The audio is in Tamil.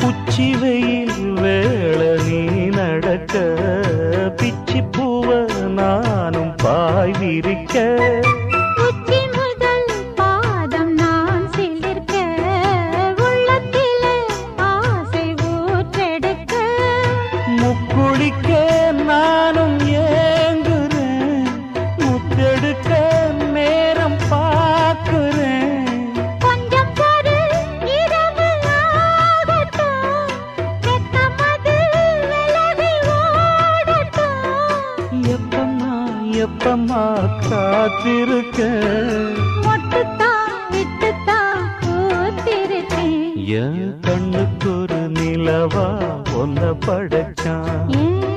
உச்சி வெயில் வேள நீ நடக்க பிச்சி பூவ நானும் பாய் விரிக்க உச்சி முதல் பாதம் நான் சிலிர்க்க உள்ளத்திலே ஆசை ஊற்றெடுக்க முக்குளிக்க நானும் ஏங்குறேன் முத்தெடுக்க நேரம் பார்க்கிறேன் கொஞ்சம் பொறு இரவு ஆகட்டும் வெக்கமது விலகி ஓடட்டும் எப்பம்மா எப்பம்மா காத்திருக்க மொட்டுத்தான் விட்டுத்தான் பூத்திருக்கேன் என் கண்ணுக்கு ஒரு நிலவா ஒன்ன படைச்சான் ஏன்